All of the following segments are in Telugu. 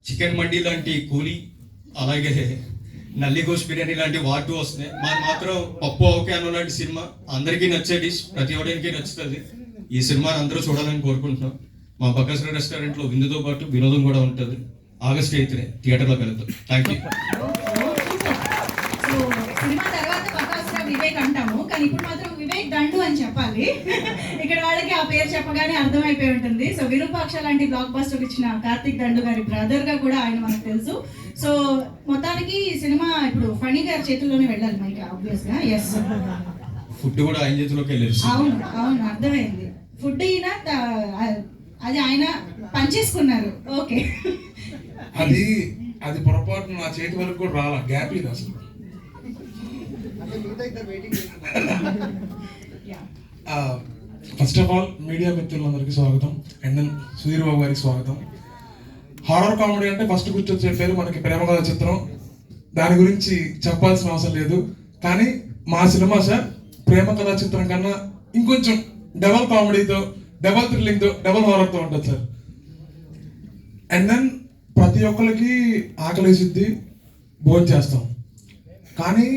చికెన్ మండి లాంటి కూలి, అలాగే నల్లి గోష్ బిర్యానీ లాంటి వాటు వస్తున్నాయి. మాకు మాత్రం పప్పు ఓకేనో లాంటి సినిమా అందరికీ నచ్చే డిష్, ప్రతి ఒక్కరికి నచ్చుతుంది. ఈ సినిమాని అందరూ చూడాలని కోరుకుంటున్నాం. మా బకాసుర రెస్టారెంట్లో విందుతో పాటు వినోదం కూడా ఉంటుంది. ఆగస్ట్ 8th థియేటర్లో కలుద్దాం. Thank you. సినిమా తర్వాత బకాసుర వివేక్ అంటాము, కానీ ఇప్పుడు మాత్రం వివేక్ దండు అని చెప్పాలి. ఇక్కడ వాళ్ళకి ఆ పేరు చెప్పగానే అర్థమైపోయి ఉంటుంది. సో విరూపాక్ష లాంటి బ్లాక్ బస్టర్ ఇచ్చిన కార్తిక్ దండు గారి బ్రదర్ గా కూడా ఆయన మనకు తెలుసు. సో మొత్తానికి సినిమా ఇప్పుడు ఫణి గారి చేతుల్లోనే వెళ్ళాలి మైక్, ఆబ్వియస్ గా. ఎస్, ఫుడ్ కూడా ఆయన చేతిలోకి వెళ్ళేది. అవును అవును, అర్థమైంది. ఫుడ్ అయినా అది ఆయన పనిచేసుకున్నారు. ఓకే, అది పొరపాటు నా చేతి వరకు కూడా రాలా, గ్యాప్ ఇది అసలు. ఫస్ట్ ఆఫ్ ఆల్ మీడియా మిత్రులందరికీ స్వాగతం, అండ్ దెన్ సుధీర్ బాబు గారికి స్వాగతం. హారర్ కామెడీ అంటే ఫస్ట్ గుర్తొచ్చే పేరు మనకి ప్రేమ కథ చిత్రం. దాని గురించి చెప్పాల్సిన అవసరం లేదు. కానీ మా సినిమా సార్ ప్రేమ కథా చిత్రం కన్నా ఇంకొంచెం డబల్ కామెడీతో, డబల్ థ్రిల్లింగ్తో, డబల్ హారర్తో ఉంటుంది సార్. అండ్ దెన్ ప్రతి ఒక్కరికి ఆకలేసిద్ది, భోజనం చేస్తాం, కానీ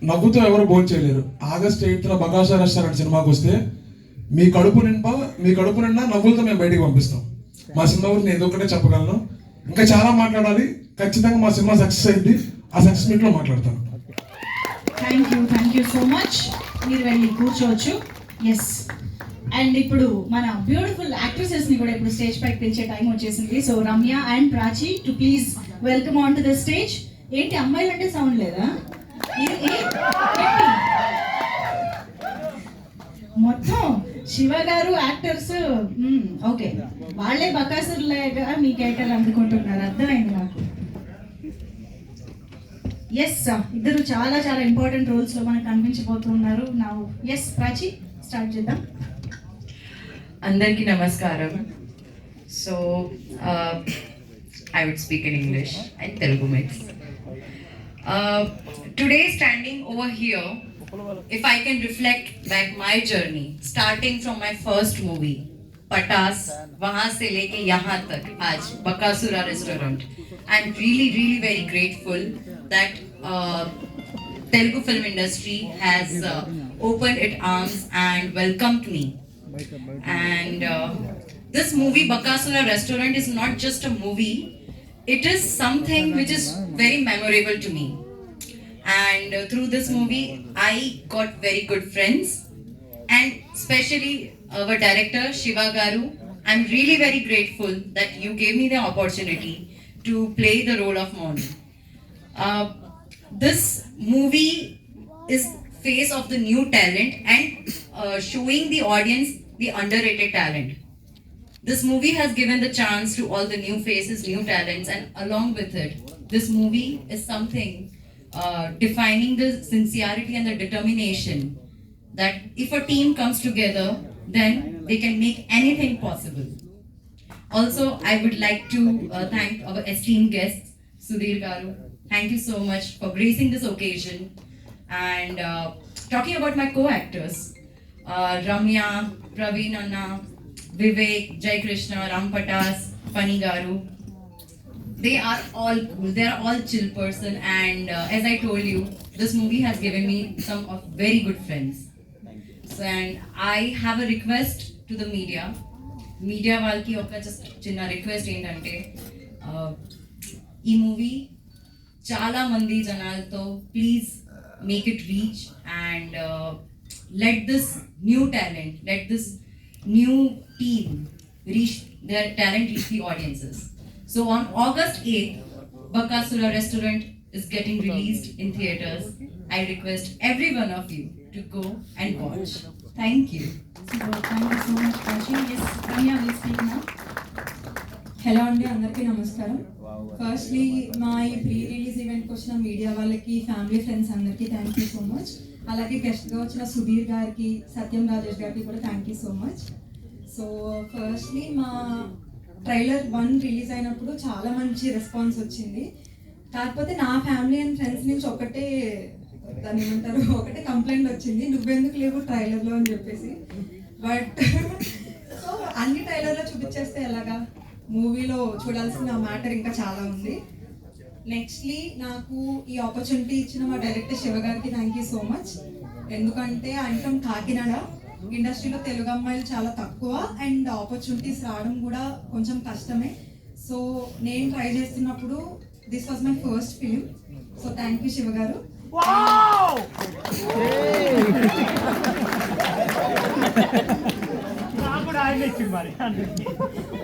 నవ్వుతో ఎవరు భోజనం చేయలేరు. ఆగస్ట్ 8th బకాసుర రెస్టారెంట్ సినిమాకి వస్తే మీ కడుపు నిండా నవ్వులతో మేము బయటికి పంపిస్తాం. మా సినిమా గురించి నేను ఒకటే చెప్పగలను. ఇంకా చాలా మాట్లాడాలి. ఖచ్చితంగా మా సినిమా సక్సెస్ అయింది. ఆ సక్సెస్ మీట్లో మాట్లాడతాను. Thank you so much. మీరు వెళ్ళి కూర్చోవచ్చు. ఎస్, అండ్ ఇప్పుడు మన బ్యూటిఫుల్ యాక్ట్రెసెస్ ని కూడా ఇప్పుడు స్టేజ్ పైకి పిలిచే టైం వచ్చేసింది. So Ramya and Prachi to please welcome on to the stage. ఏంటి అమ్మాయిలు అంటే సౌండ్ లేదా? మొత్తం శివ గారు యాక్టర్స్, ఓకే, వాళ్ళే బకాసురులాగా మీ క్యారెక్టర్ అందుకుంటున్నారు, అర్థమైంది నాకు. ఎస్, ఇద్దరు చాలా చాలా ఇంపార్టెంట్ రోల్స్ లో మనకు కనిపించబోతున్నారు. నా ఎస్ ప్రాచి, స్టార్ట్ చేద్దాం. అందరికీ నమస్కారం. So I would speak in English and Telugu mix. Today standing over here, if I can reflect back my journey, starting from my first movie, Patas, वहाँ से लेके यहाँ तक आज Bakasura Restaurant, I'm really very grateful that Telugu film industry has opened its arms and welcomed me. And this movie Bakasura Restaurant is not just a movie, it is something which is very memorable to me. And through this movie I got very good friends, and especially our director Shiva Garu. I'm really very grateful that you gave me the opportunity to play the role of Moni. This movie is face of the new talent and showing the audience the underrated talent. This movie has given the chance to all the new faces, new talents, and along with it, this movie is something defining the sincerity and the determination that if a team comes together, then they can make anything possible. Also, I would like to thank our esteemed guests, Sudhir Garu. Thank you so much for gracing this occasion. And talking about my co-actors, Ramya, Praveen Anna, Vivek, Jai Krishna, Ram Patas, Fani Garu. They are all cool. They are all chill person. And as I told you, this movie has given me some of very good friends. So, and I have a request to the media. Media వాళ్ళకి ఒక జస్ట్ చిన్న రిక్వెస్ట్ ఏంటంటే, ఈ మూవీ చాలా మంది జనాలతో please make it reach and let this new talent, let this new team reach their talent, reach the audiences. So on August 8th, Bakasura Restaurant is getting released in theaters. I request every one of you to go and watch. Thank you. Thank you so much, Prachi. Yes, Ramya will speak now. Hello అండి, అందరికీ నమస్కారం. ఫస్ట్లీ మా ఈ ప్రీ రిలీజ్ ఈవెంట్కి వచ్చిన మీడియా వాళ్ళకి, ఫ్యామిలీ ఫ్రెండ్స్ అందరికీ థ్యాంక్ యూ సో మచ్. అలాగే గెస్ట్గా వచ్చిన సుధీర్ గారికి, సత్యం రాజేష్ గారికి కూడా thank you so much. So firstly మా ట్రైలర్ 1 రిలీజ్ అయినప్పుడు చాలా మంచి రెస్పాన్స్ వచ్చింది. కాకపోతే నా ఫ్యామిలీ అండ్ ఫ్రెండ్స్ నుంచి ఒకటే కంప్లైంట్ వచ్చింది, నువ్వెందుకు లేవు ట్రైలర్లో అని చెప్పేసి. బట్ సో అన్ని ట్రైలర్లో చూపించేస్తే ఎలాగా, మూవీలో చూడాల్సిన మ్యాటర్ ఇంకా చాలా ఉంది. నెక్స్ట్లీ నాకు ఈ ఆపర్చునిటీ ఇచ్చిన మా డైరెక్టర్ శివ గారికి థ్యాంక్ యూ సో మచ్. ఎందుకంటే ఆయన ఫ్రమ్ కాకినాడ, ఇండస్ట్రీలో తెలుగు అమ్మాయిలు చాలా తక్కువ అండ్ ఆపర్చునిటీస్ రావడం కూడా కొంచెం కష్టమే. సో నేను ట్రై చేస్తున్నప్పుడు this was my first film. So thank you Shiva గారు.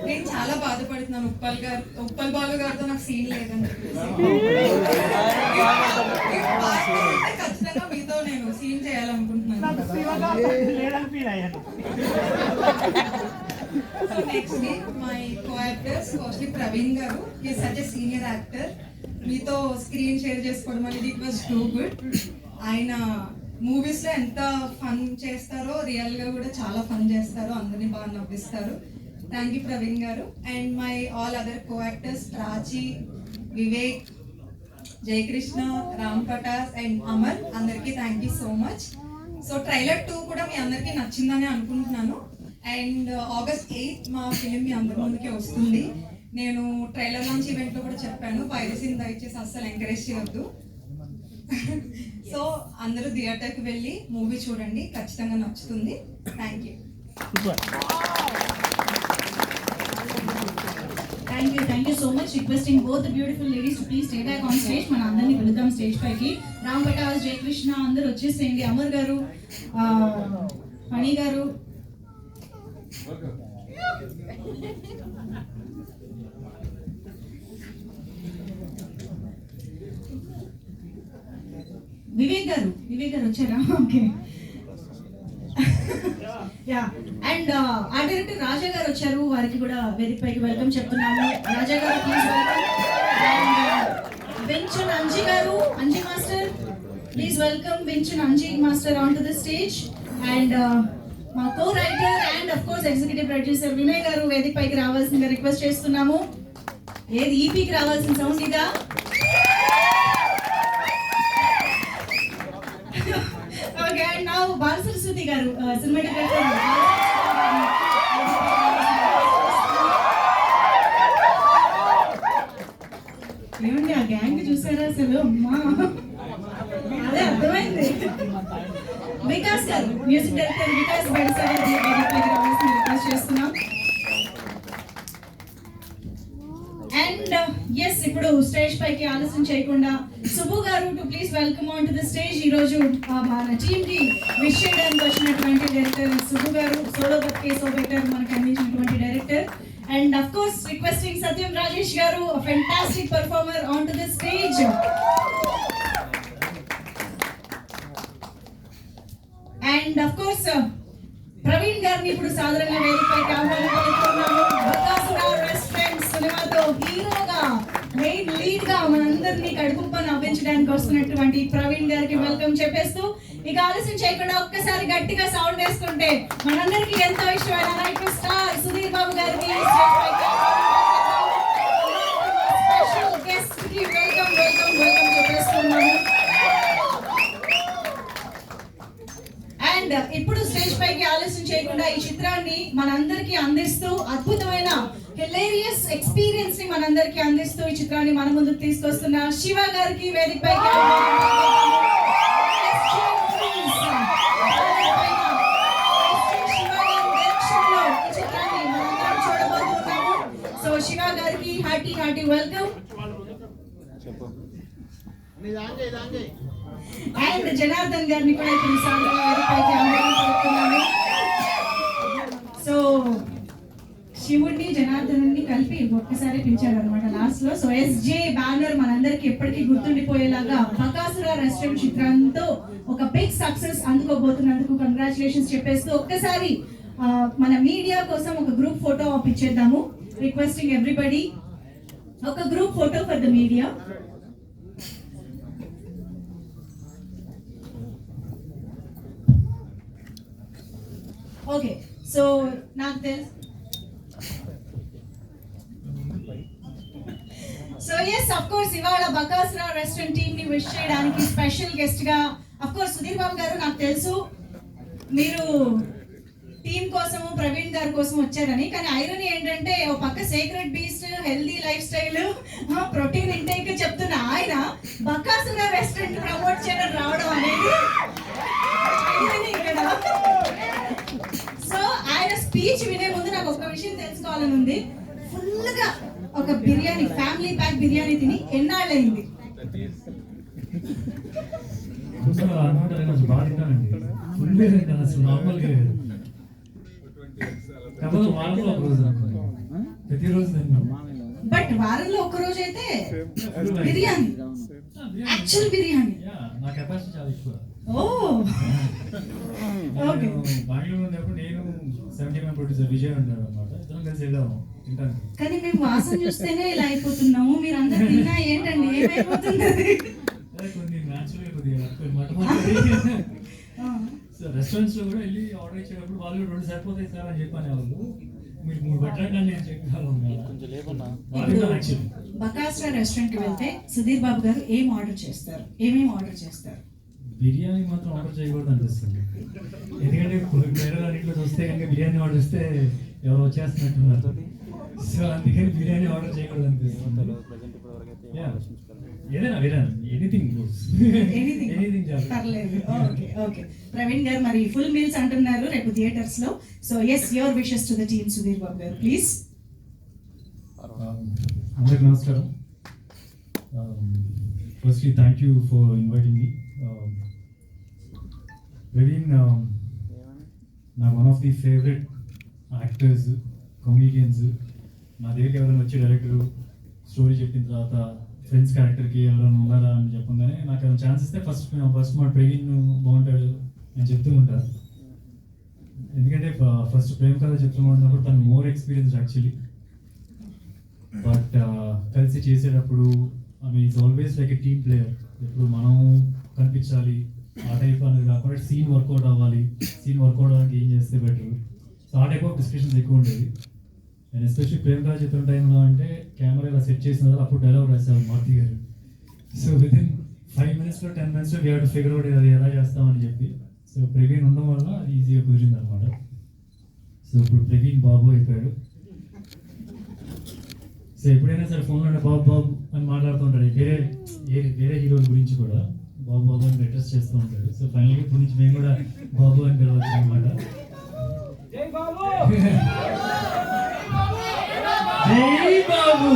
నేను చాలా బాధపడుతున్నాను, ఉప్పల్ బాలు గారితో నాకు సీన్ లేదని ఖచ్చితంగా మీతో నేను సీన్ చేయాలనుకుంటున్నాను. నెక్స్ట్ మై కో-యాక్టర్స్ ఫస్ట్లీ ప్రవీణ్ గారు, హి సచ్ ఎ సీనియర్ యాక్టర్. మీతో స్క్రీన్ షేర్ చేసుకోవడం అనేది ఇట్ వాజ్ టూ గుడ్. ఆయన మూవీస్ లో ఎంత ఫన్ చేస్తారో రియల్ గా కూడా చాలా ఫన్ చేస్తారో, అందరినీ బాగా నవ్విస్తారు. Thank you Praveen garu. And my all other co-actors Prachi, Vivek, Jayakrishna, Ram Patas and Amar, అందరికీ thank you so much. So trailer 2 కూడా మీ అందరికీ నచ్చిందని అనుకుంటున్నాను. అండ్ August 8th మా ఫిలిం మీ అందరి ముందుకే వస్తుంది. నేను ట్రైలర్ లాంచ్ ఈవెంట్ లో కూడా చెప్పాను, పైరసీని దయచేసి అస్సలు ఎంకరేజ్ చేయొద్దు. సో అందరూ థియేటర్కి వెళ్ళి మూవీ చూడండి, ఖచ్చితంగా నచ్చుతుంది. Thank you. Thank you so much. Requesting both beautiful ladies to please stay back on stage. మన అందరినీ పిలుద్దాం స్టేజ్ పైకి. రామ్ పటాస్, జయకృష్ణ అందరూ వచ్చేసేయండి. అమర్ గారు, ఫణి గారు, వివేక్ గారు వచ్చారా? ఓకే. యా. అండ్ ఆ డైరెక్టర్ రాజా గారు వచ్చారు, వారికి కూడా వేదిక పైకి వెల్కమ్ చెప్తున్నాము. Raja garu please welcome. And Venchan Anji garu, Anji master please welcome Venchan Anji master on to the stage. And మా co writer and of course executive producer Vinay garu వేదిక పైకి రావాల్సిందిగా రిక్వెస్ట్ చేస్తున్నాము. ఏది ఈపీకి రావాల్సిన సౌండ్ ఇదా? ఓకే. అండ్ నా బాలసరస్వతి గారు సినిమాటోగ్రాఫర్. ఏమండి ఆ గ్యాంగ్ చూసారా అసలు? అమ్మా అదే అర్థమైంది. వికాస్ గారు, మ్యూజిక్ డైరెక్టర్ వికాస్ బెడసా గారు రావాల్సిన రిక్వెస్ట్ చేస్తున్నాం. అండ్ ఎస్, ఇప్పుడు స్టేజ్ పైకి ఆలస్యం చేయకుండా సుబ్బు గారు to please welcome on to the stage. ఈ రోజు మన టీమ్ కి విష్ చేయడానికి వచ్చినటువంటి డైరెక్టర్ సుబ్బు గారు, సోలో బర్కే సో బెటర్ మనకు అందించినటువంటి director. And of course requesting Satyam Rajesh garu, fantastic performer on to the stage. And of course Praveen గారిని ఇప్పుడు సాధారణంగా వేదికపైకి ఆహ్వానిస్తున్నాము. బకాసురా రెస్టారెంట్ సినిమాతో హీరోగా మెయిన్ లీడ్ గా మనందరినీ కడుపుప్ప నవ్వించడానికి వస్తున్నటువంటి ప్రవీణ్ గారికి వెల్కమ్ చెప్పేస్తూ, ఇక ఆలస్యం చేయకుండా ఒక్కసారి గట్టిగా సౌండ్ వేసుకుంటే మనందరికీ ఎంతో ఇష్టమైన నైట్ స్టార్ సుధీర్ బాబు గారికి స్పెషల్ గెస్ట్ కి వెల్కమ్ వెల్కమ్ వెల్కమ్ చెప్పేస్తున్నాము. అండ్ ఇప్పుడు స్టేజ్ పైకి ఆలస్యం చేయకుండా ఈ చిత్రాన్ని మనందరికీ అందిస్తూ, అద్భుతమైన హిలేరియస్ ఎక్స్పీరియన్స్ ని మనందరికీ అందిస్తూ ఈ చిత్రాన్ని మన ముందుకు తీసుకొస్తున్న శివ గారికి వేదిక పైకి చూడబోతున్నాము. సో శివ గారికి hearty hearty welcome. And Janardhan గారిని కూడా ఇప్పుడు వేదికపైకి ఆహ్వానిస్తున్నాను. సో శివుడిని జనార్దనుని కలిపి ఒక్కసారి పిలిచాడు అనమాట లాస్ట్ లో. సో ఎస్జే బ్యానర్ మనందరికి ఎప్పటికీ గుర్తుండిపోయేలాగా బకాసురా రెస్టారెంట్ చిత్రంతో ఒక బిగ్ సక్సెస్ అందుకోబోతున్నందుకు కంగ్రాచులేషన్స్ చెప్పేస్తూ ఒక్కసారి మన మీడియా కోసం ఒక గ్రూప్ ఫోటో ఇచ్చేద్దాము. రిక్వెస్టింగ్ ఎవ్రీబడి ఒక group photo for the media. Okay. So నాకు తెలుసు. సో ఎస్, అఫ్ కోర్స్ ఇవాళ బకాసురా రెస్టారెంట్ టీమ్ ని విష్ చేయడానికి స్పెషల్ గెస్ట్ గా అఫ్ కోర్స్ సుధీర్ బాబు గారు, నాకు తెలుసు మీరు టీం కోసము ప్రవీణ్ గారి కోసం వచ్చారని. కానీ ఐరనీ ఏంటంటే ఓ పక్క secret beast, healthy life style, protein intake చెప్తున్న ఆయన బకాసుర రెస్టారెంట్ ప్రమోట్ చేయడం రావడం అనేది irony ఇక్కడ. సో ఆయన స్పీచ్ వినే ముందు నాకు ఒక విషయం తెలుసుకోవాలని ఉంది. ఫుల్గా ఒక బిర్యానీ, ఫ్యామిలీ ప్యాక్ బిర్యానీ తిని ఎన్నాళ్ళైంది? బాగా తింటానండి. ఫుల్ తింటాను అసలు, నార్మల్గా లేదు. కాకపోతే వారంలో ఒక రోజు ప్రతిరోజు తిన్నాం. బట్ వారంలో ఒక రోజు అయితే బిర్యానీ, యాక్చువల్ బిర్యానీ. నా కెపాసిటీ చాలా ఎక్కువ. ఓ ఓకే. బెంగళూరు ఉన్నప్పుడు నేను 70 ప్రొడ్యూసర్ విజయ్ ఉంటాడు అనమాట, ఇద్దరం కలిసి వెళ్ళాము తింటాను. కానీ మేము వాసన చూస్తేనే ఇలా అయిపోతున్నాము, మీరు అందరు తిన్నా ఏంటండి ఏమైపోతున్నది? కొన్ని న్యాచురల్ కొద్దిగా సో రెస్టారెంట్స్ లో కూడా వెళ్ళి ఆర్డర్ ఇచ్చేటప్పుడు వాళ్ళు 2 సరిపోతాయి సార్ అని చెప్పాను. వాళ్ళు మీరు 3 పెట్టండి అని నేను చెప్పాను. బకాసుర రెస్టారెంట్ కి వెళ్తే సుధీర్ బాబు గారు ఏం ఆర్డర్ చేస్తారు, ఏమేమి ఆర్డర్ చేస్తారు? బిర్యానీ మాత్రం ఆర్డర్ చేయకూడదు అనిపిస్తుంది. ఎందుకంటే వేరే ఇంట్లో చూస్తే కనుక బిర్యానీ ఆర్డర్ ఇస్తే ఎవరు వచ్చేస్తున్నట్టున్నారు. సో అందుకని బిర్యానీ ఆర్డర్ చేయకూడదు అనిపిస్తుంది. ఏదైనా ఎనీథింగ్ పర్లేదు. Okay okay. ప్రవీణ్ గారు మరి ఫుల్ మీల్స్ అంటున్నారు రేపు థియేటర్స్ లో. So yes, your wishes to the team Sudheer Babu garu please. అందరికి నమస్కారం. Firstly thank you for inviting me. Praveen నా one of the favourite actors, comedians. నా దగ్గరికి ఎవరైనా వచ్చి డైరెక్టర్ స్టోరీ చెప్పిన తర్వాత ఫ్రెండ్స్ క్యారెక్టర్కి ఎవరైనా ఉన్నారా అని చెప్పగానే నాకు ఏమైనా ఛాన్స్ ఇస్తే ఫస్ట్ మా ప్రవీణ్ బాగుంటాడు అని చెప్తూ ఉంటాను. ఎందుకంటే ఫస్ట్ ప్రేమ కథ చెప్తూ ఉన్నప్పుడు తను మోర్ ఎక్స్పీరియన్స్ యాక్చువల్లీ. బట్ కలిసి చేసేటప్పుడు is always like a team player. ఇప్పుడు మనం కనిపించాలి ఆ టైప్ అనేది కాకుండా సీన్ వర్కౌట్ అవ్వాలి, సీన్ వర్కౌట్ అవ్వడానికి ఏం చేస్తే బెటర్. సో ఆ టైప్ ఆఫ్ డిస్కషన్స్ ఎక్కువ ఉండేది. అండ్ ఎస్పెషల్లీ ప్రేమ కథ చిత్రం టైంలో అంటే కెమెరా ఇలా సెట్ చేసిన తర్వాత అప్పుడు డైలాగ్ రాశారు మారుతి గారు. So within 5 minutes 10 minutes we have to figure out అది ఎలా చేస్తామని చెప్పి. సో ప్రవీణ్ ఉండడం వల్ల అది ఈజీగా కుదిరింది అనమాట. సో ఇప్పుడు ప్రవీణ్ బాబు అయిపోయాడు. సో ఎప్పుడైనా సరే ఫోన్లో బాబు బాబు అని మాట్లాడుతూ ఉంటాడు. వేరే హీరోల గురించి కూడా బాబు బాబు అని రిక్వెస్ట్ చేస్తూ ఉంటాడు. సో ఫైనల్గా ఇప్పటి నుంచి మేము కూడా బాబు అని పిలవచ్చు అనమాట. జై బాబు.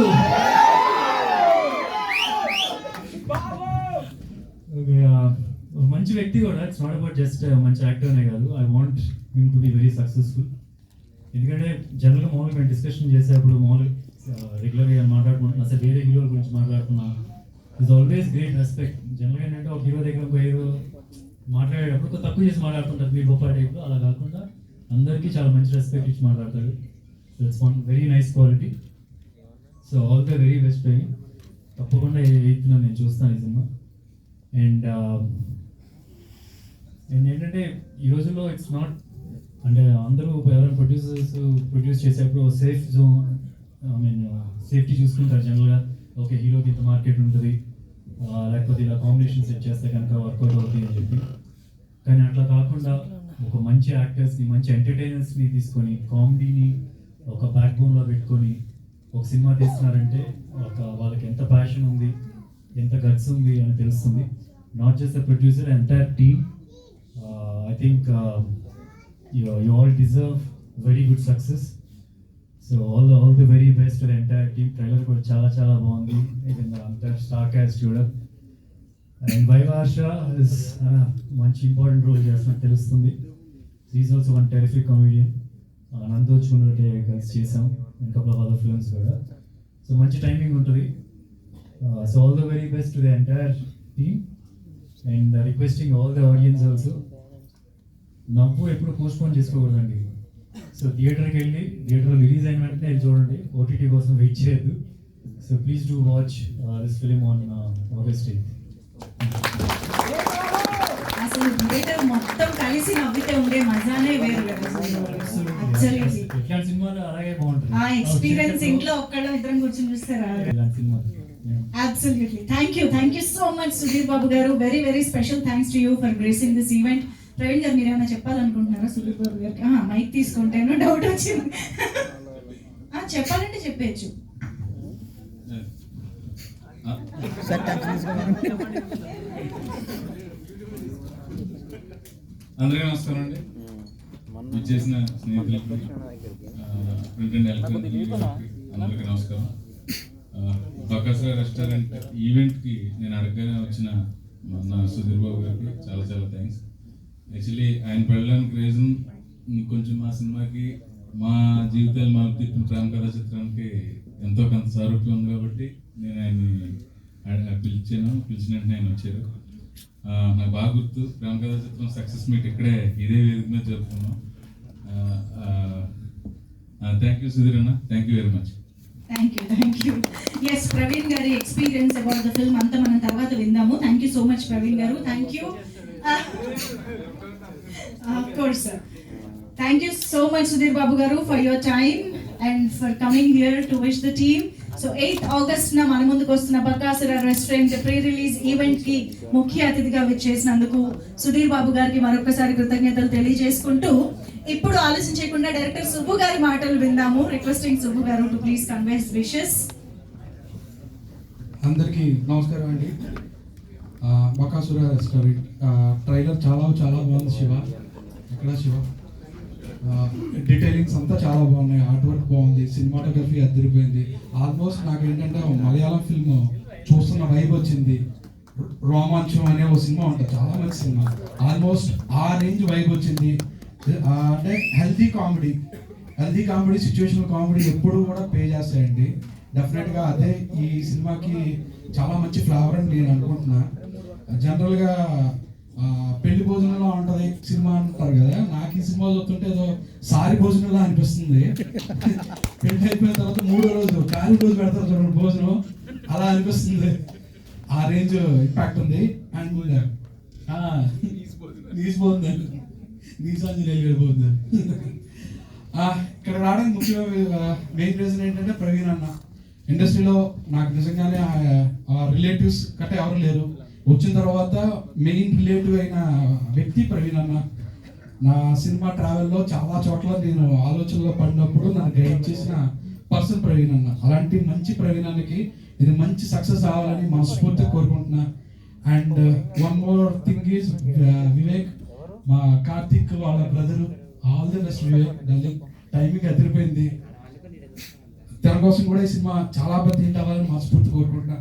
మంచి వ్యక్తి కూడా. ఇట్స్ నాట్ అబౌట్ జస్ట్ మంచి యాక్టర్ అనే కాదు, I want him to be very successful. ఎందుకంటే జనరల్గా మామూలుగా మేము డిస్కషన్ చేసేటప్పుడు మామూలుగా రెగ్యులర్గా మాట్లాడుకుంటున్నా, అసలు వేరే హీరోల గురించి మాట్లాడుతున్నా, ఇస్ ఆల్వేస్ గ్రేట్ రెస్పెక్ట్. జనరల్గా ఏంటంటే ఒక హీరో దగ్గర ఒక హీరో మాట్లాడేటప్పుడు తక్కువ చేసి మాట్లాడుతుంటారు మీరు గొప్ప టైప్లో. అలా కాకుండా అందరికీ చాలా మంచి రెస్పెక్ట్ ఇచ్చి మాట్లాడతాడు. So it's one very nice quality. So all the very best Praveen. తప్పకుండా 8th నేను చూస్తాను ఈ సినిమా. అండ్ ఏంటంటే ఈ రోజుల్లో ఇట్స్ నాట్ అంటే అందరూ ఎవరైనా ప్రొడ్యూస్ చేసేప్పుడు సేఫ్ జోన్, సేఫ్టీ చూసుకుంటారు జనరల్గా. ఓకే హీరోకి ఇంత మార్కెట్ ఉంటుంది, లేకపోతే ఇలా కాంబినేషన్ సెట్ చేస్తే కనుక వర్కౌట్ అవుతుంది అని చెప్పి. కానీ అట్లా కాకుండా ఒక మంచి యాక్టర్స్ని, మంచి ఎంటర్టైనర్స్ని తీసుకొని కామెడీని ఒక బ్యాక్ బోన్లో పెట్టుకొని ఒక సినిమా తీస్తున్నారంటే వాళ్ళకి ఎంత ప్యాషన్ ఉంది, ఎంత గట్స్ ఉంది అని తెలుస్తుంది. Not just the producer, entire team. I think you all deserve very good success. So all the very best to the entire team. Trailer కూడా చాలా బాగుంది. Even the entire star cast కూడా. And Vaivasha is మంచి ఇంపార్టెంట్ రోల్ చేస్తున్నట్టు తెలుస్తుంది. He is also one terrific comedian. నందో చూనటే కలిసి చేసాం and couple of other films కూడా. So మంచి టైమింగ్ ఉంటుంది. So all the very best to the entire team and requesting all the audience also. నవ్వు ఎప్పుడు పోస్ట్పోన్ చేసుకోకూడదండి. సో థియేటర్కి వెళ్ళి థియేటర్లో రిలీజ్ అయిన వెంటనే చూడండి, ఓటీటీ కోసం వెయిట్ చేయొద్దు. So please do watch this film on August 8th. అసలు థియేటర్ మొత్తం కలిసి నవ్వితే ఉండే మజానే వేరు కదా. ఇట్లాంటి సినిమాలు అలాగే బాగుంటుంది. ఆ ఎక్స్పీరియన్స్ ఇంట్లో ఒక్కళ్ళ ఇద్దరం కూర్చొని చూస్తారా? ఇలాంటి సినిమాలు. Absolutely. Thank you so much, Sudhir Babu garu. Very special thanks to you for gracing this event. Praveen గారు మీరు ఏమైనా చెప్పాలనుకుంటున్నారా సుధీర్ బాబు గారికి? మైక్ తీసుకుంటేనో డౌట్ వచ్చింది. చెప్పాలంటే చెప్పేయచ్చు. అందరికీ నమస్కారం అండి. చేసిన స్నేహితులకి, ప్రింట్ అండ్ ఎలక్ట్రానిక్ అందరికీ నమస్కారం. బకాసుర రెస్టారెంట్ ఈవెంట్కి నేను అడగగానే వచ్చిన మన సుధీర్ బాబు గారికి చాలా చాలా థ్యాంక్స్. యాక్చువల్లీ ఆయన పెళ్ళడానికి రీజన్ కొంచెం మా సినిమాకి మా జీవితాలు మా తిప్పిన ప్రేమ కథా చిత్రానికి ఎంతో కొంత సారూప్యం ఉంది కాబట్టి నేను ఆయన్ని పిలిచిన వెంటనే ఆయన వచ్చారు. నాకు బాగా గుర్తు, ప్రేమ కథా చిత్రం సక్సెస్ మీట్ ఇక్కడే ఇదే వేదిక మీద జరుపుకున్నాం. థ్యాంక్ యూ సుధీర్ అన్న, thank you very much. Thank you. Yes, Praveen గారి ఎక్స్పీరియన్స్ అబౌట్ ద ఫిల్మ్ అంతా మనం తర్వాత విందాము. Thank you so much Praveen garu. Thank you. Of course sir. Thank you so much Sudhir Babu garu for your time and for coming here to wish the team. So 8th August na మన ముందుకు వస్తున్న Bakasura restaurant pre release event కి ముఖ్య అతిథిగా విచ్చేసినందుకు సుధీర్ బాబు గారికి మరొకసారి కృతజ్ఞతలు తెలియజేసుకుంటూ ఇప్పుడు ఆలస్యం చేయకుండా డైరెక్టర్ సుబ్బు గారి మాటలు విందాము. రిక్వెస్టింగ్ సుబ్బు గారు to please convey his wishes. అందరికీ నమస్కారం అండి. బకాసుర రెస్టారెంట్ ట్రైలర్ చాలా బాగుంది. శివ ఎక్కడ శివ డీటెయిలింగ్స్ అంతా చాలా బాగున్నాయి. ఆర్ట్ వర్క్ బాగుంది, సినిమాటోగ్రఫీ అదిరిపోయింది. ఆల్మోస్ట్ నాకు ఏంటంటే మలయాళం ఫిల్మ్ చూస్తున్న వైబ్ వచ్చింది. రోమాంచం అనే ఒక సినిమా ఉంటుంది, చాలా మంచి సినిమా. ఆల్మోస్ట్ ఆ రేంజ్ వైబ్ వచ్చింది. అంటే హెల్తీ కామెడీ సిచ్యువేషనల్ కామెడీ ఎప్పుడు కూడా పే చేస్తాయండి. డెఫినెట్గా అదే ఈ సినిమాకి చాలా మంచి ఫ్లేవర్ అని నేను అనుకుంటున్నా. జనరల్గా పెళ్లి భోజనంలో ఉంటుంది సినిమా అంటారు కదా, నాకు ఈ సినిమా చూస్తుంటే ఏదో సారి భోజనంలో అనిపిస్తుంది. పెళ్లి అయిపోయిన తర్వాత 3వ రోజు కాలి రోజు పెడతారు చూడండి భోజనం, అలా అనిపిస్తుంది. ఆ రేంజ్ ఇంపాక్ట్ ఉంది. అండ్ నీసాంజనేయులు వెళ్ళిపోతుంది. ఇక్కడ రావడానికి ముఖ్యమైన మెయిన్ రీజన్ ఏంటంటే ప్రవీణ్ అన్న. ఇండస్ట్రీలో నాకు నిజంగానే రిలేటివ్స్ గట్ట ఎవరు లేరు. వచ్చిన తర్వాత మెయిన్ రిలేటివ్ అయిన వ్యక్తి ప్రవీణ్ అన్న. నా సినిమా ట్రావెల్లో చాలా చోట్ల నేను ఆలోచనలో పడినప్పుడు నన్ను గైడ్ చేసిన పర్సన్ ప్రవీణ్ అన్న. అలాంటి మంచి ప్రవీణ్ అన్నకి ఇది మంచి సక్సెస్ అవ్వాలని మనస్ఫూర్తిగా కోరుకుంటున్నా. And one more thing is Vivek, మా కార్తిక్ వాళ్ళ brother. All the best Vivek, darling. Timing అదిరిపోయింది. తన కోసం కూడా ఈ సినిమా చాలా పెద్ద హిట్ అవ్వాలని మనస్ఫూర్తి కోరుకుంటున్నా.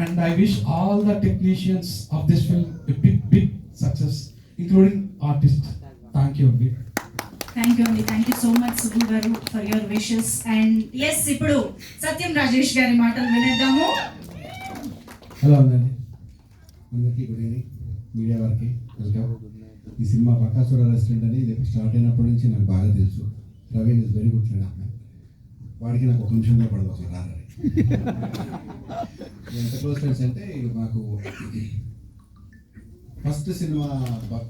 And I wish all the technicians of this film a big success, including artists. Thank you. Thank you so much Subbu garu for your wishes. And yes, ఇప్పుడు సత్యం రాజేష్ గారి మాటలు వినేద్దాము. హలో అందరికీ గుడ్ ఈవినింగ్. మీడియా వారికి వెల్కమ్. ఈ సినిమా బకాసుర రెస్టారెంట్ అని ఇది స్టార్ట్ అయినప్పటి నుంచి నాకు బాగా తెలుసు. Praveen is very good friend of my. వాడికి నాకు ఒక నిమిషంలో పడదు అసలు రాలని. ఎంత క్లోజ్ ఫ్రెండ్స్ అంటే మాకు ఫస్ట్ సినిమా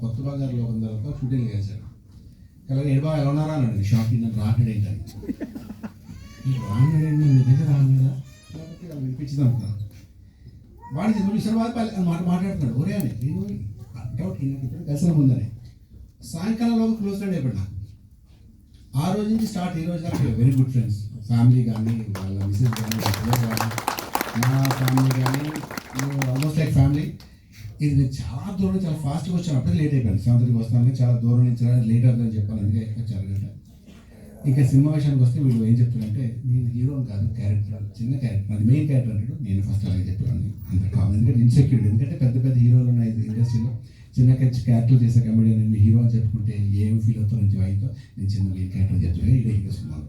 కొత్త బంగారు లోకం తర్వాత షూటింగ్ చేశాడు. అలాగే ఏడు బాగా ఎలా ఉన్నారా అన్నాడు. షాప్ నన్ను రాన్నాడు ఏంటని. ఈ రాన్నాడు ఏంటి మీ దగ్గర రాన్నాడా కాబట్టి వాళ్ళు వినిపించింది అనుకున్నాను. వాడికి చూసిన వాళ్ళు మాట్లాడుతున్నాడు ఒరే అని. నేను డౌట్ ఇప్పుడు కలిసిన ముందని సాయంకాలంలో క్లోజ్ ఫ్రెండ్ అయిపోయాడు నాకు. ఆ రోజు నుంచి స్టార్ట్ ఈ రోజు దాకా వెరీ గుడ్ ఫ్రెండ్స్. ఫ్యామిలీ కానీ వాళ్ళ మిసెస్ కానీ నా ఫ్యామిలీ కానీ ఆల్మోస్ట్ లైక్ ఫ్యామిలీ. ఇది నేను చాలా దూరం చాలా ఫాస్ట్గా వచ్చాను. అప్పుడే లేట్ అయిపోయాను. 7:30 వస్తాను, చాలా దూరం నుంచి లేట్ అవుతుందని చెప్పాను. అందుకే వచ్చి అరగంట. ఇంకా సినిమా విషయానికి వస్తే వీళ్ళు ఏం చెప్తున్నారంటే నేను హీరోని కాదు, క్యారెక్టర్ చిన్న క్యారెక్టర్, అది మెయిన్ క్యారెక్టర్ అంటాడు. నేను ఫస్ట్ అలాగే చెప్పాను. అంత కామన్. ఎందుకంటే ఇన్సెక్యూరిటీ. ఎందుకంటే పెద్ద హీరోలు ఉన్నాయి ఇండస్ట్రీలో. చిన్న క్యారెక్టర్ చేసే కమెడియన్ నేను హీరో అని చెప్పుకుంటే ఏం ఫీల్ అవుతాను నుంచి వాయితో నేను చిన్న మెయిన్ క్యారెక్టర్ చెప్తాను. ఇదే హీరో సినిమాలో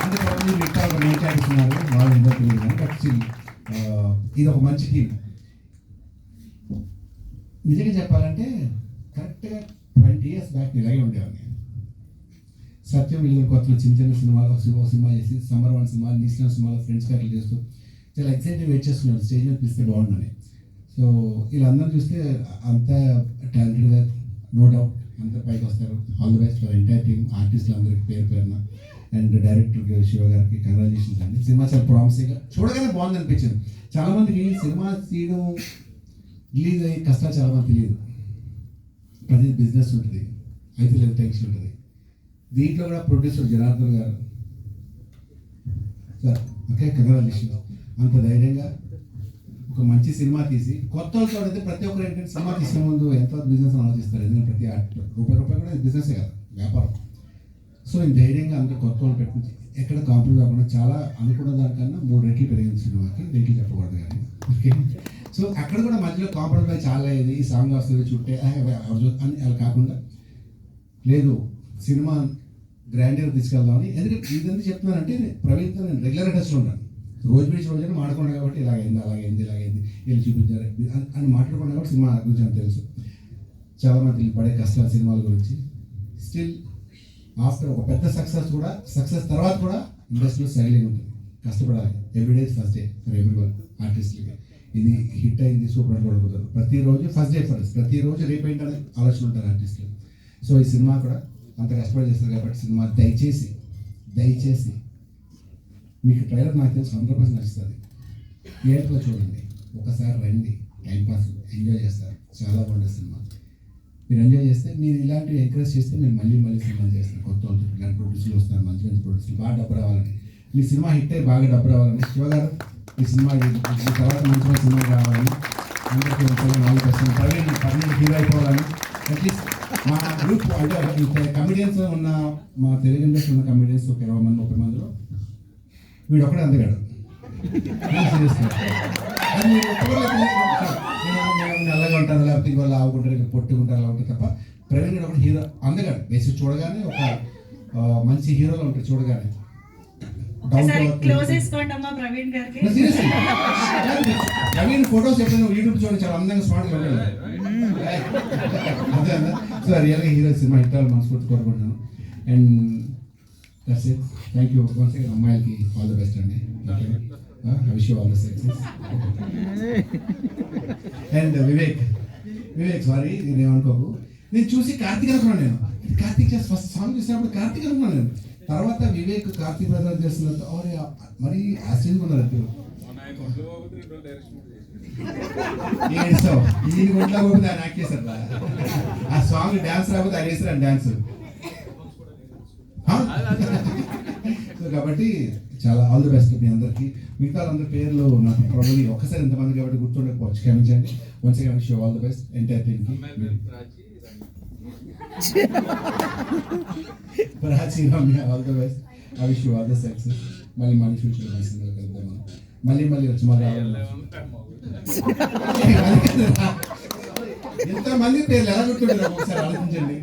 అంటే మీరు ఇంకా ఒక మెయిన్ క్యారెక్టర్స్ ఉన్నారు, వాళ్ళు ఎంతో తెలియదు. బట్ ఇది ఒక మంచి టీం. నిజంగా చెప్పాలంటే కరెక్ట్గా 20 years బ్యాక్ ఇలాగే ఉండేవాడిని. సత్యం వీళ్ళు కొత్తలో చిన్న సినిమాలు ఒక సినిమా చేసి సమ్మర్ 1 సినిమా నీసిన సినిమాలో ఫ్రెండ్స్ క్యారెక్టర్ చేస్తూ చాలా ఎక్సైటెడ్ వెయిట్ చేస్తున్నాను స్టేజ్ మీద పిలిస్తే బాగుండని. సో వీళ్ళందరూ చూస్తే అంత టాలెంటెడ్గా నో డౌట్ అంత పైకి వస్తారు. All the best for entire team, ఆర్టిస్టులు అందరికి పేరున. అండ్ డైరెక్టర్ శివ గారికి కంగ్రాచులేషన్స్ అండి. సినిమా చాలా ప్రామిసింగ్గా చూడగానే బాగుంది అనిపించింది. చాలామందికి సినిమా తీయడం రిలీజ్ అయ్యి కష్టాలు చాలామంది తెలియదు. ప్రతి బిజినెస్ ఉంటుంది, అయితే లేదు టెన్షన్ ఉంటుంది. దీంట్లో కూడా ప్రొడ్యూసర్ జనార్దన్ గారు సార్ ఓకే కంగ్రాచులేషన్, అంత ధైర్యంగా ఒక మంచి సినిమా తీసి కొత్త వాళ్ళతో అయితే ప్రతి ఒక్కరు ఏంటంటే సినిమా తీసే ముందు ఎంత బిజినెస్ ఆలోచిస్తారు, ఎందుకంటే ప్రతి రూపాయి కూడా బిజినెసే కదా, వ్యాపారం. సో నేను ధైర్యంగా అంత కొత్త వాళ్ళు పెట్టి ఎక్కడ కాంప్రమైజ్ కాకుండా చాలా అనుకున్న దానికన్నా 3 రెట్లు పెరిగింది సినిమాకి, రేట్లు చెప్పకూడదు కానీ ఓకే. సో అక్కడ కూడా మధ్యలో కాంప్రమైజ్ చాలా అయ్యేది, ఈ సాంగ్ వస్తుంది చుట్టే అని అలా కాకుండా లేదు సినిమా గ్రాండ్గా తీసుకెళ్దామని. ఎందుకంటే ఇదంతా చెప్తున్నానంటే ప్రవీణ్తో నేను రెగ్యులర్ టచ్లో ఉంటాను, రోజు పిలిచి రోజు మాట్లాడుకున్నాను కాబట్టి ఇలాగైంది వీళ్ళు చూపించారు అని మాట్లాడుకున్నా కాబట్టి సినిమా గురించి నాకు తెలుసు. చాలామంది పడే కష్టాలు సినిమాల గురించి. స్టిల్ ఆఫ్టర్ ఒక పెద్ద సక్సెస్ తర్వాత కూడా ఇండస్ట్రీలో సైలెంట్ ఉంటుంది, కష్టపడాలి. Everyday first day for every one ఆర్టిస్ట్లకి. ఇది హిట్ అయింది సూపర్ పడిపోతారు, ప్రతిరోజు ఫస్ట్ డే ఫస్ట్, ప్రతిరోజు రేపు ఏంటనే ఆలోచన ఉంటారు ఆర్టిస్టులు. సో ఈ సినిమా కూడా అంత కష్టపడి చేస్తారు కాబట్టి సినిమా దయచేసి మీకు ట్రైలర్ నాకు తెలిసి 100% నచ్చుతుంది. థియేటర్లో చూడండి, ఒకసారి రండి, టైంపాస్ ఎంజాయ్ చేస్తారు, చాలా బాగుంటుంది సినిమా. మీరు ఎంజాయ్ చేస్తే, మీరు ఇలాంటివి ఎంకరేజ్ చేస్తే మేము మళ్ళీ సినిమా చేస్తాం. కొత్త వాళ్ళు ఇలాంటి ప్రొడ్యూసర్లు వస్తారు, మంచి ప్రొడ్యూసర్లు, బాగా డబ్బు రావాలని, మీ సినిమా హిట్ అయ్యి బాగా డబ్బు రావాలని, శివగారు ఈ సినిమా ఈ తర్వాత మంచి సినిమా రావాలని అందరికీ ఉంటుంది. ప్రవీణ్ హీరో అయిపోవాలని అట్లీస్ట్ మా గ్రూప్ అంటే కమెడియన్స్ ఉన్న మా తెలుగు ఇండస్ట్రీ ఉన్న కమెడియన్స్ ఒక 20 మంది 30 మందిలో వీడు ఒకడే అందగాడు. నల్లగా ఉంటారు, లేకపోతే ఇంకో లావుకుంటారు, పొట్టుకుంటారు, అలా ఉంటుంది తప్ప ప్రవీణ్ గారు ఒక హీరో అందగాడు. బేసిక్ చూడగానే ఒక మంచి హీరోలో ఉంటారు చూడగానే. క్లోజ్ చేసుకోండి అమ్మా ప్రవీణ్ గారికి. ప్రవీణ్ ఫోటోస్ ఎప్పుడైనా యూట్యూబ్ చూడండి, చాలా అందంగా స్మార్ట్గా ఉంటాడు. అదే అన్న. సో రియల్గా హీరో సినిమా హిట్ అవ్వాలి మనస్ఫూర్తి కోరుకుంటున్నాను. And that's it. Thank you once again. అమ్మాయిలకి ఆల్ ది బెస్ట్ అండి. I wish you all the success. And Vivek sorry నేనేమనుకోకు, నేను చూసి కార్తీక్ అనుకున్నాను. నేను కార్తీక్ చేసి ఫస్ట్ సాంగ్ చూసినప్పుడు కార్తీక్ అనుకున్నాను నేను. తర్వాత వివేక్ కార్తీక్ బ్రదర్ చేస్తున్నారు, మరి ఆశ్చర్యంగా ఉన్నారు. ఈయన గుంట్లో పోతే ఆయన యాక్ట్ చేశారు, ఆ సాంగ్ డాన్స్ రాకపోతే ఆయన వేసారు డాన్స్. సో కాబట్టి చాలా ఆల్ ది బెస్ట్ మీ అందరికీ. మిగతా అందరి పేర్లు నాకు ప్రాబ్లీ ఒక్కసారి ఇంతమంది కాబట్టి గుర్తుండకపోవచ్చు, క్షమించండి. Once again wish you all the best entire టీమ్కి. Prachi Ramya all the best. I wish you all the success. మళ్ళీ ఫ్యూచర్ కలుద్దాం. మళ్ళీ వచ్చి ఎంతమంది పేర్లు ఎలా గుర్తుంటారు ఒకసారి ఆలోచించండి.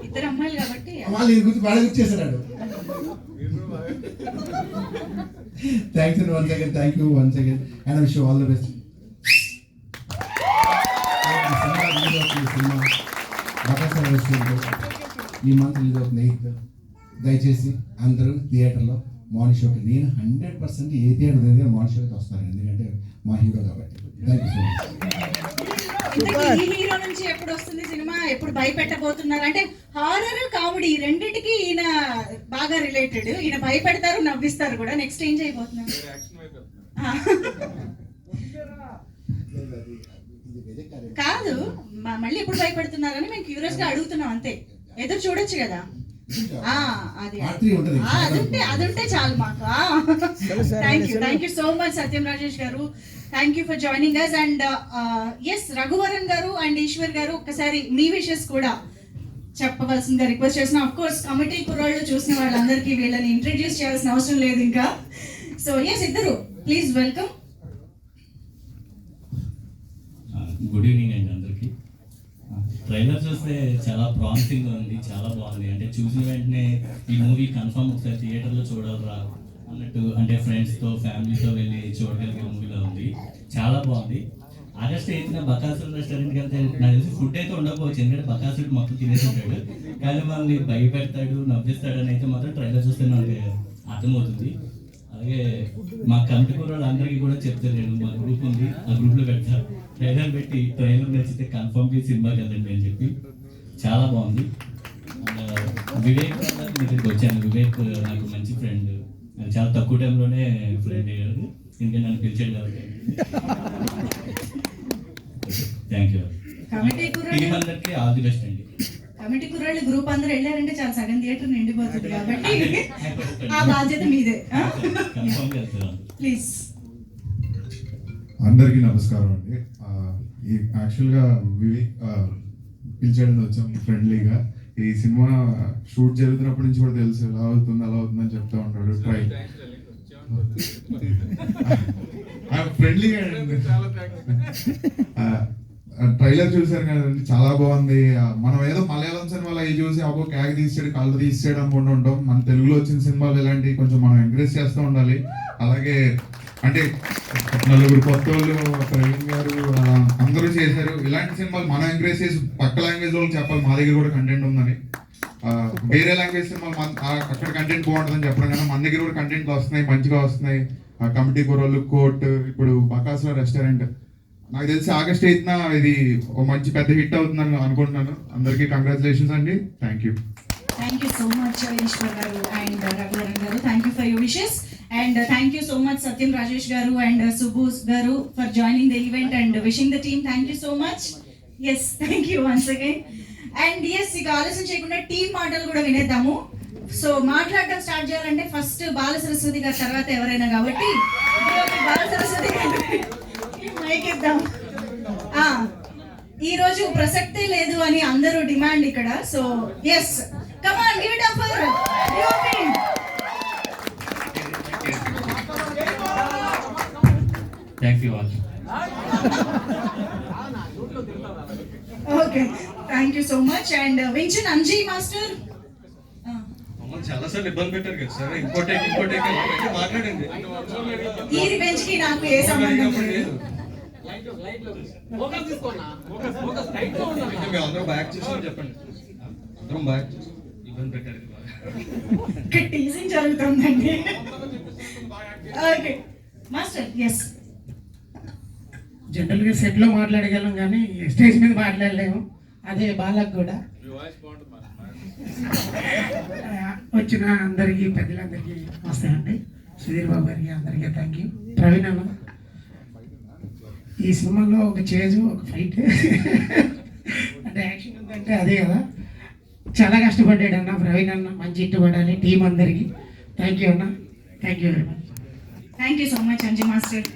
ఇద్దరు అమ్మాయిలు కాబట్టి వాళ్ళు గుర్తు బాగా గుర్తు thanks and once again thank you once again and I wish you all the best. Cinema Bakasura restaurant ఈ మంత్ రిలీజ్ అవుతుంది 8th. దయచేసి అందరూ థియేటర్లో మార్నింగ్ షోకి, నేను 100% ఏ థియేటర్ దగ్గర మార్నింగ్ షోకి వస్తాను, ఎందుకంటే మా హీరో కాబట్టి. Thank you so much. ఈ హీరో నుంచి ఎప్పుడు వస్తుంది సినిమా, ఎప్పుడు భయపెట్టబోతున్నారు? అంటే హారర్ కామెడీ రెండింటికి ఈయన బాగా రిలేటెడ్. ఈయన భయపెడతారు, నవ్విస్తారు కూడా. నెక్స్ట్ ఏం చేయబోతున్నారు? కాదు, మళ్ళీ ఎప్పుడు భయపెడుతున్నారని మేము క్యూరియస్ గా అడుగుతున్నాం అంతే. ఎదురు చూడొచ్చు కదా. అది ఉంటే చాలు మాకు. Thank you so much Satyam Rajesh garu. Thank you for joining us. And S Raghuvaran garu and Eshwar garu ఒక్కసారి మీ విషెస్ కూడా చెప్పవలసిందిగా రిక్వెస్ట్ చేసిన. ఆఫ్ కోర్స్ కమిటీ కుర్రాళ్ళు చూసిన వాళ్ళందరికీ వీళ్ళని ఇంట్రడ్యూస్ చేయాల్సిన అవసరం లేదు ఇంకా. సో ఎస్ ఇద్దరు ప్లీజ్ వెల్కమ్. గుడ్ ఈవినింగ్ అండి అందరికీ. ట్రైలర్ చూస్తే చాలా ప్రామిసింగ్ ఉంది, చాలా బాగుంది. అంటే చూసిన వెంటనే ఈ మూవీ కన్ఫర్మ్ ఒకసారి థియేటర్లో చూడాలరా అన్నట్టు, అంటే ఫ్రెండ్స్తో ఫ్యామిలీతో వెళ్ళి చూడగలిగే మూవీలో ఉంది. చాలా బాగుంది. ఆగస్ట్ 8న బకాసుర రెస్టారెంట్కి వెళ్తే నాకు తెలిసి ఫుడ్ అయితే ఉండకపోవచ్చు, ఎందుకంటే బకాసురుడు మొత్తం తినేసి ఉంటాడు, కానీ మనల్ని భయపెడతాడు, నవ్విస్తాడు అని అయితే మాత్రం ట్రైలర్ చూస్తే నాకు అర్థమవుతుంది. అలాగే మా కమిటీ కుర్రాళ్ళు అందరికీ కూడా చెప్తాను, నేను మా గ్రూప్ ఉంది, ఆ గ్రూప్లో పెడతా, ట్రైలర్ పెట్టి ట్రైలర్ నచ్చితే కన్ఫర్మ్గా సినిమాకి వెళ్ళండి అని చెప్పి. చాలా బాగుంది. వివేక్ దగ్గరికి వచ్చాను. వివేక్ నాకు మంచి ఫ్రెండ్, చాలా తక్కువ టైంలోనే ఫ్రెండ్ అయ్యాడు, ఇంకా నన్ను పిలిచాడు కాబట్టి థ్యాంక్ యూ. టీం అందరికీ అందరికీ ఆల్ ది బెస్ట్ అండి. కమిటీ కుర్రాళ్ళు గ్రూప్ అందరూ వెళ్ళారంటే చాలా సగం థియేటర్ నిండిపోతుంది కాబట్టి ఆ బాధ్యత మీదే. కన్ఫర్మ్గా వెళ్తాను. ప్లీజ్. అందరికీ నమస్కారం అండి. ఈ యాక్చువల్గా వివేక్ పిలిచాడని వచ్చాం ఫ్రెండ్లీగా. ఈ సినిమా షూట్ జరుగుతున్నప్పటి నుంచి కూడా తెలుసు ఎలా అవుతుంది అలా అవుతుందని చెప్తా ఉంటాడు. ఫ్రెండ్లీగా ట్రైలర్ చూసారు కదండి, చాలా బాగుంది. మనం ఏదో మలయాళం సినిమాలో అవి చూసి అబ్బో క్యాగ్ తీసాడు కళ్ళు తీసాడు అనుకుంటూ ఉంటాం. మన తెలుగులో వచ్చిన సినిమాలు ఇలాంటివి కొంచెం మనం ఎంకరేజ్ చేస్తూ ఉండాలి. అలాగే అంటే నలుగురు కొత్త వాళ్ళు, ప్రవీణ్ గారు అలా అందరూ చేశారు. ఇలాంటి సినిమాలు మనం ఎంకరేజ్ చేసి పక్క లాంగ్వేజ్ వాళ్ళకి చెప్పాలి మా దగ్గర కూడా కంటెంట్ ఉందని. వేరే లాంగ్వేజ్ సినిమాలు అక్కడ కంటెంట్ బాగుంటుందని చెప్పడం కన్నా మన దగ్గర కూడా కంటెంట్ వస్తున్నాయి, మంచిగా వస్తున్నాయి. కమిటీ కుర్రోళ్ళు, కోర్ట్, ఇప్పుడు బకాసుల రెస్టారెంట్, నాకు తెలిసి ఆగస్ట్ 8న ఇది ఒక మంచి పెద్ద హిట్ అవుతుందని అనుకుంటున్నాను. అందరికీ కంగ్రాచులేషన్స్ అండి. Thank you. Thank you so much, Ishwar garu and Raghuvaran garu. Thank you for your wishes, and thank you so much Satyam Rajesh garu and Subbu garu for joining the event and wishing the team. Thank you so much. Yes, thank you once again. And yes, ఇక ఆలస్యం చేయకుండా టీం మాటలు కూడా వినేద్దాము. సో మాట్లాడటం స్టార్ట్ చేయాలంటే ఫస్ట్ బాల సరస్వతి గారి తర్వాత ఎవరైనా కాబట్టి బాల సరస్వతి గారు మైక్ ఇద్దాం. ఈ రోజు ప్రసక్తే లేదు అని అందరూ డిమాండ్ ఇక్కడ. So yes, come on, give it up for your team. Thank you all. Okay, thank you so much. And Vinchan Anji master, మమ్మల్ని చాలా సార్లు ఇబ్బంది పెట్టారు కదా సార్. ఇంకోటే మాట్లాడండి. ఈ రివెంజ్ కి నాకు ఏ సంబంధం లేదు. మేము అందరం బ్యాక్ చేసామని చెప్పండి. అందరం బ్యాక్ చేసి ఇబ్బంది పెట్టారు. ఇక్కడ టీజింగ్ జరుగుతుందండి. Okay master, yes. జనరల్గా సెట్లో మాట్లాడగలం కానీ స్టేజ్ మీద మాట్లాడలేము. అదే బాలకు కూడా. వచ్చిన అందరికీ పెద్దలందరికీ నమస్తే అండి. సుధీర్ బాబు గారికి అందరికీ థ్యాంక్ యూ. ప్రవీణ్ అన్న, ఈ సినిమాలో ఒక చేజు, ఒక ఫైట్ అంటే యాక్షన్ ఉందంటే అదే కదా. చాలా కష్టపడ్డాడు అన్న ప్రవీణ్ అన్న. మంచి హిట్ పడాలి టీం అందరికీ. థ్యాంక్ యూ అన్న. Thank you very much. Thank you so much Anji master.